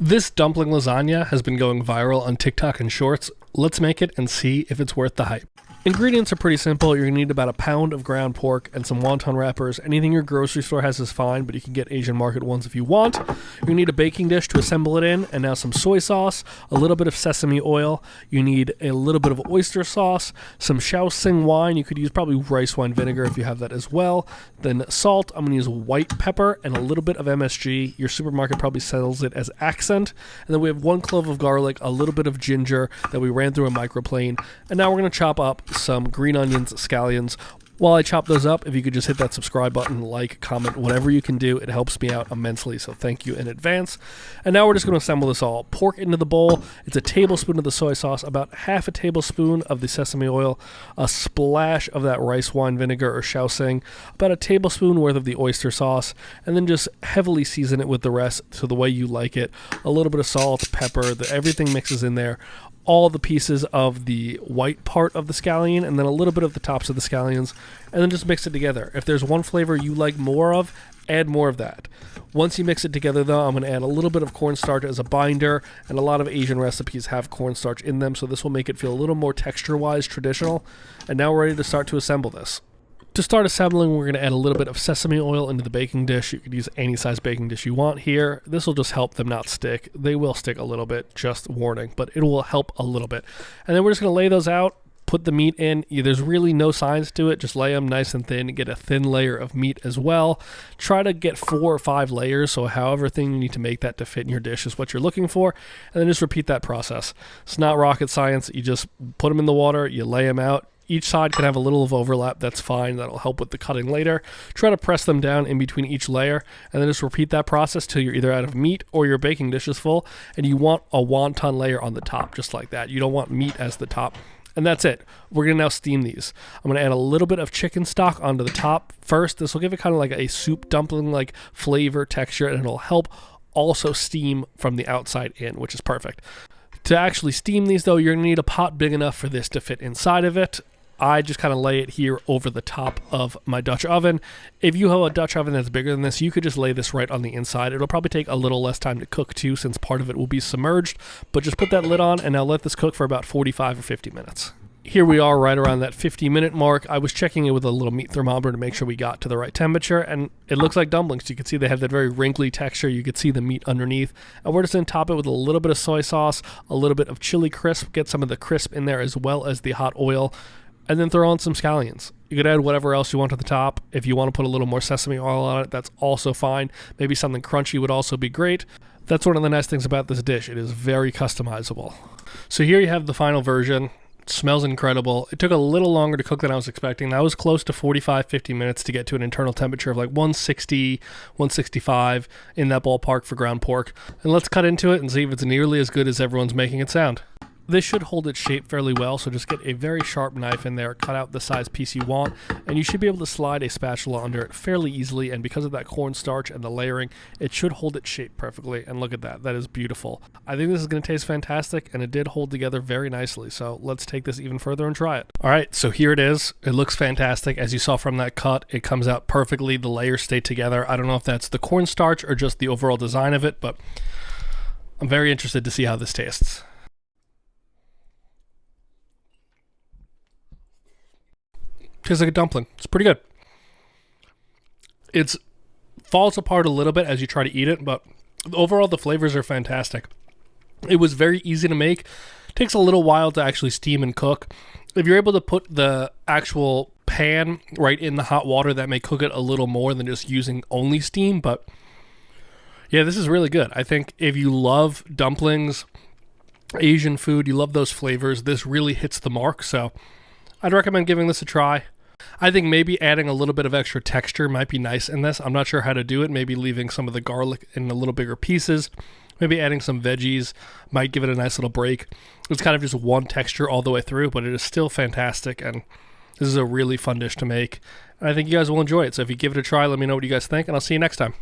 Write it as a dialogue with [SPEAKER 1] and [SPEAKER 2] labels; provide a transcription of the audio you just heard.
[SPEAKER 1] This dumpling lasagna has been going viral on TikTok and Shorts. Let's make it and see if it's worth the hype. Ingredients are pretty simple. You're going to need about a pound of ground pork and some wonton wrappers. Anything your grocery store has is fine, but you can get Asian market ones if you want. You're going to need a baking dish to assemble it in, and now some soy sauce, a little bit of sesame oil. You need a little bit of oyster sauce, some Shaoxing wine. You could use probably rice wine vinegar if you have that as well. Then salt. I'm going to use white pepper and a little bit of MSG. Your supermarket probably sells it as accent. And then we have 1 clove of garlic, a little bit of ginger that we ran through a microplane. And now we're going to chop up some green onions, scallions. While I chop those up, if you could just hit that subscribe button, like, comment, whatever you can do, it helps me out immensely, so thank you in advance. And now we're just going to assemble this all. Pork into the bowl. It's a tablespoon of the soy sauce, about half a tablespoon of the sesame oil, a splash of that rice wine vinegar or Shaoxing, about a tablespoon worth of the oyster sauce, and then just heavily season it with the rest to the way you like it. A little bit of salt, pepper, everything mixes in there. All the pieces of the white part of the scallion, and then a little bit of the tops of the scallions, and then just mix it together. If there's one flavor you like more of, add more of that. Once you mix it together though, I'm going to add a little bit of cornstarch as a binder, and a lot of Asian recipes have cornstarch in them, so this will make it feel a little more texture-wise traditional. And now we're ready to start to assemble this. To start assembling, we're going to add a little bit of sesame oil into the baking dish. You could use any size baking dish you want here. This will just help them not stick. They will stick a little bit, just warning, but it will help a little bit. And then we're just going to lay those out, put the meat in. There's really no science to it. Just lay them nice and thin. Get a thin layer of meat as well. Try to get 4 or 5 layers, so however thing you need to make that to fit in your dish is what you're looking for. And then just repeat that process. It's not rocket science. You just put them in the water, you lay them out. Each side can have a little of overlap, that's fine, that'll help with the cutting later. Try to press them down in between each layer, and then just repeat that process till you're either out of meat or your baking dish is full, and you want a wonton layer on the top, just like that. You don't want meat as the top. And that's it. We're going to now steam these. I'm going to add a little bit of chicken stock onto the top first. This will give it kind of like a soup dumpling-like flavor, texture, and it'll help also steam from the outside in, which is perfect. To actually steam these, though, you're going to need a pot big enough for this to fit inside of it. I just kind of lay it here over the top of my Dutch oven. If you have a Dutch oven that's bigger than this, you could just lay this right on the inside. It'll probably take a little less time to cook too, since part of it will be submerged. But just put that lid on and now let this cook for about 45 or 50 minutes. Here we are right around that 50-minute mark. I was checking it with a little meat thermometer to make sure we got to the right temperature, and it looks like dumplings. You can see they have that very wrinkly texture. You can see the meat underneath. And we're just going to top it with a little bit of soy sauce, a little bit of chili crisp, get some of the crisp in there as well as the hot oil. And then throw on some scallions. You could add whatever else you want to the top. If you want to put a little more sesame oil on it, that's also fine. Maybe something crunchy would also be great. That's one of the nice things about this dish. It is very customizable. So here you have the final version. It smells incredible. It took a little longer to cook than I was expecting. That was close to 45-50 minutes to get to an internal temperature of like 160, 165 in that ballpark for ground pork. And let's cut into it and see if it's nearly as good as everyone's making it sound. This should hold its shape fairly well, so just get a very sharp knife in there, cut out the size piece you want, and you should be able to slide a spatula under it fairly easily, and because of that cornstarch and the layering, it should hold its shape perfectly, and look at that. That is beautiful. I think this is going to taste fantastic, and it did hold together very nicely, so let's take this even further and try it. Alright, so here it is. It looks fantastic. As you saw from that cut, it comes out perfectly. The layers stay together. I don't know if that's the cornstarch or just the overall design of it, but I'm very interested to see how this tastes. Tastes like a dumpling. It's pretty good. It falls apart a little bit as you try to eat it, but overall the flavors are fantastic. It was very easy to make. It takes a little while to actually steam and cook. If you're able to put the actual pan right in the hot water, that may cook it a little more than just using only steam, but yeah, this is really good. I think if you love dumplings, Asian food, you love those flavors, this really hits the mark, so I'd recommend giving this a try. I think maybe adding a little bit of extra texture might be nice in this. I'm not sure how to do it. Maybe leaving some of the garlic in a little bigger pieces. Maybe adding some veggies might give it a nice little break. It's kind of just one texture all the way through, but it is still fantastic, and this is a really fun dish to make. And I think you guys will enjoy it. So if you give it a try, let me know what you guys think, and I'll see you next time.